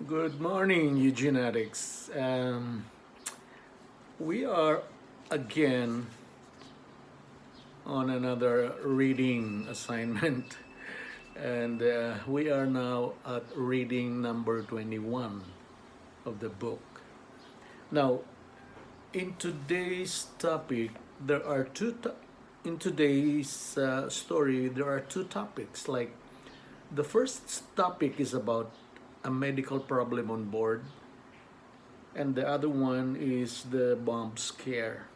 Good morning, Eugenetics. We are again on another reading assignment, and we are now at reading number 21 of the book. Now, in today's topic, there are in today's story, there are two topics. Like, the first topic is about a medical problem on board, and the other one is the bomb scare.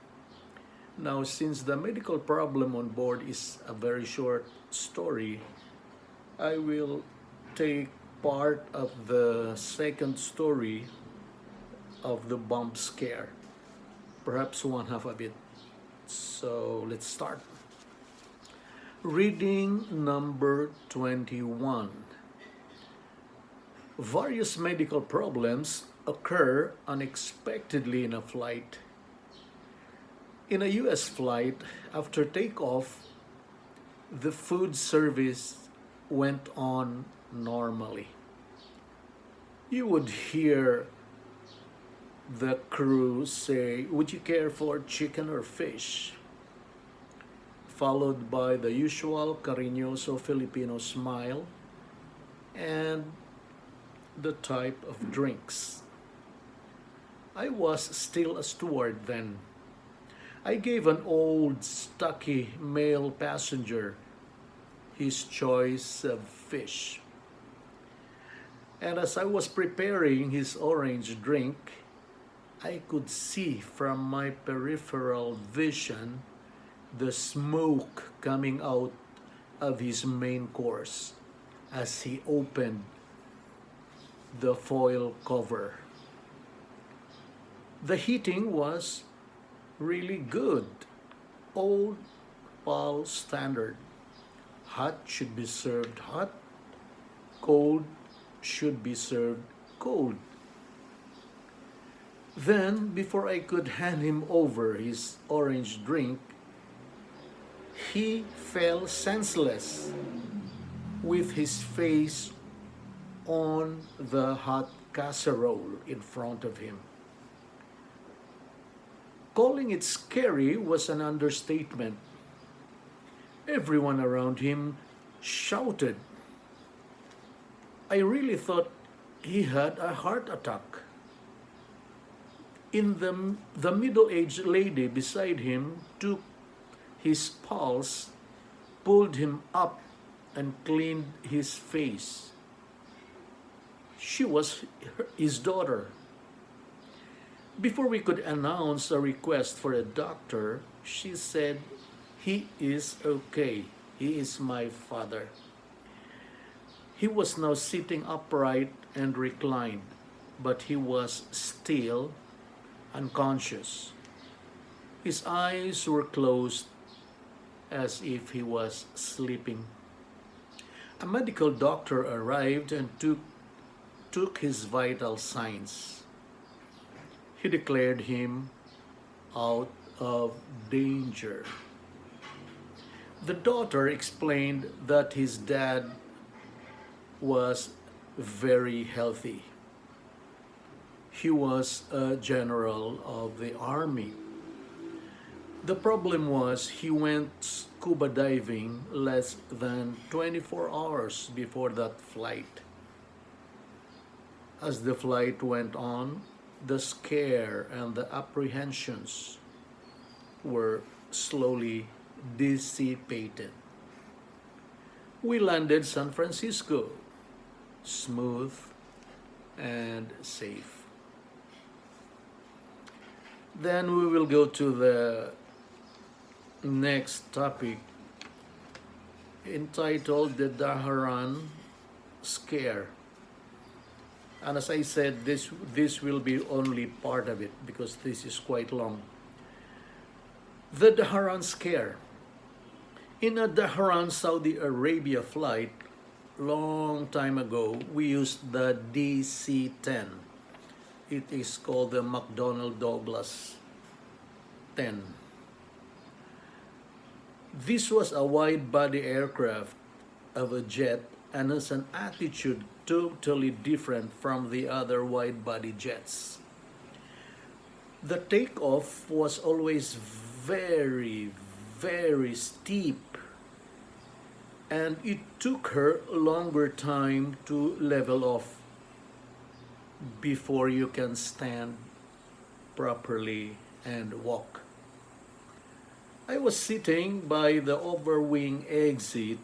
Now, since the medical problem on board is a very short story, I will take part of the second story of the bomb scare, perhaps one half of it. So let's start. Reading number 21. Various medical problems occur unexpectedly in a flight. In a US flight, after takeoff, the food service went on normally. You would hear the crew say, "Would you care for chicken or fish?" Followed by the usual cariñoso Filipino smile and the type of drinks. I was still a steward then. I gave an old, stocky male passenger his choice of fish. And as I was preparing his orange drink, I could see from my peripheral vision the smoke coming out of his main course as he opened the foil cover. The heating was really good, old PAL standard. Hot should be served hot, cold should be served cold. Then, before I could hand him over his orange drink, he fell senseless with his face on the hot casserole in front of him. Calling it scary was an understatement. Everyone around him shouted. I really thought he had a heart attack. The middle-aged lady beside him took his pulse, pulled him up, and cleaned his face. She was his daughter. Before we could announce a request for a doctor, she said, "He is okay. He is my father." He was now sitting upright and reclined, but he was still unconscious. His eyes were closed as if he was sleeping. A medical doctor arrived and took his vital signs. He declared him out of danger. The daughter explained that his dad was very healthy. He was a general of the army. The problem was he went scuba diving less than 24 hours before that flight. As the flight went on, the scare and the apprehensions were slowly dissipated. We landed San Francisco, smooth and safe. Then we will go to the next topic entitled The Daharan Scare. And as I said, this will be only part of it because this is quite long. The Daharan Scare. In a Daharan, Saudi Arabia flight, long time ago, we used the DC-10. It is called the McDonnell Douglas 10. This was a wide-body aircraft of a jet and has an attitude totally different from the other wide-body jets. The takeoff was always very, very steep, and it took her a longer time to level off before you can stand properly and walk. I was sitting by the overwing exit,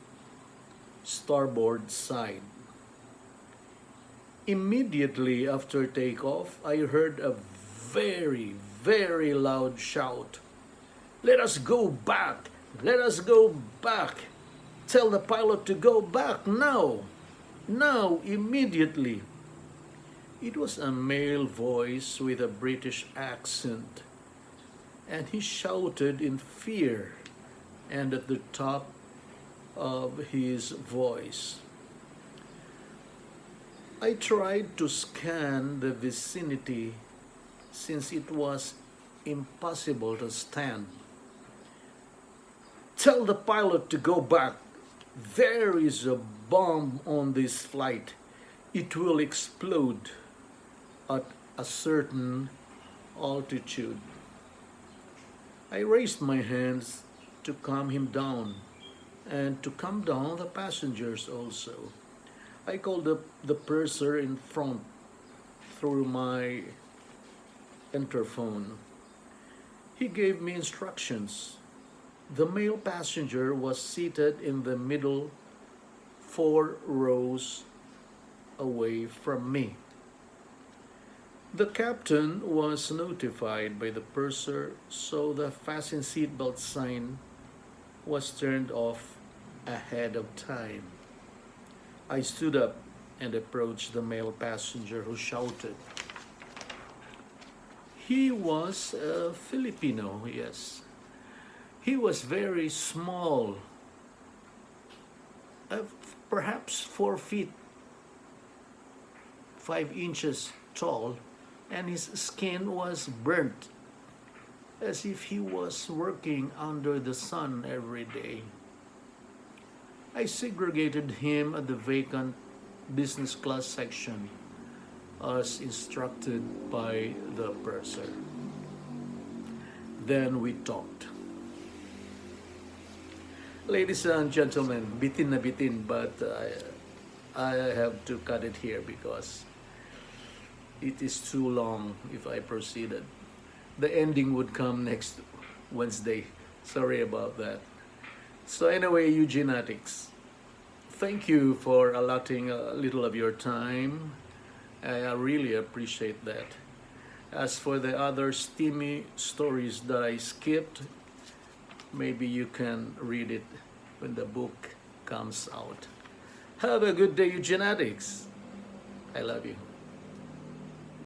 starboard side. Immediately after takeoff, I heard a very, very loud shout. Let us go back! Let us go back! Tell the pilot to go back now! Now, immediately! It was a male voice with a British accent, and he shouted in fear and at the top of his voice. I tried to scan the vicinity since it was impossible to stand. Tell the pilot to go back. There is a bomb on this flight. It will explode at a certain altitude. I raised my hands to calm him down and to calm down the passengers also. I called up the purser in front through my interphone. He gave me instructions. The male passenger was seated in the middle, 4 rows away from me. The captain was notified by the purser, so the fasten seatbelt sign was turned off ahead of time. I stood up and approached the male passenger who shouted. He was a Filipino, yes. He was very small, perhaps 4 feet, 5 inches tall, and his skin was burnt, as if he was working under the sun every day. I segregated him at the vacant business class section as instructed by the purser. Then we talked. Ladies and gentlemen, bitin na bitin, but I have to cut it here because it is too long if I proceeded. The ending would come next Wednesday. Sorry about that. So anyway, Eugenetics, thank you for allotting a little of your time. I really appreciate that. As for the other steamy stories that I skipped, maybe you can read it when the book comes out. Have a good day, Eugenetics. I love you.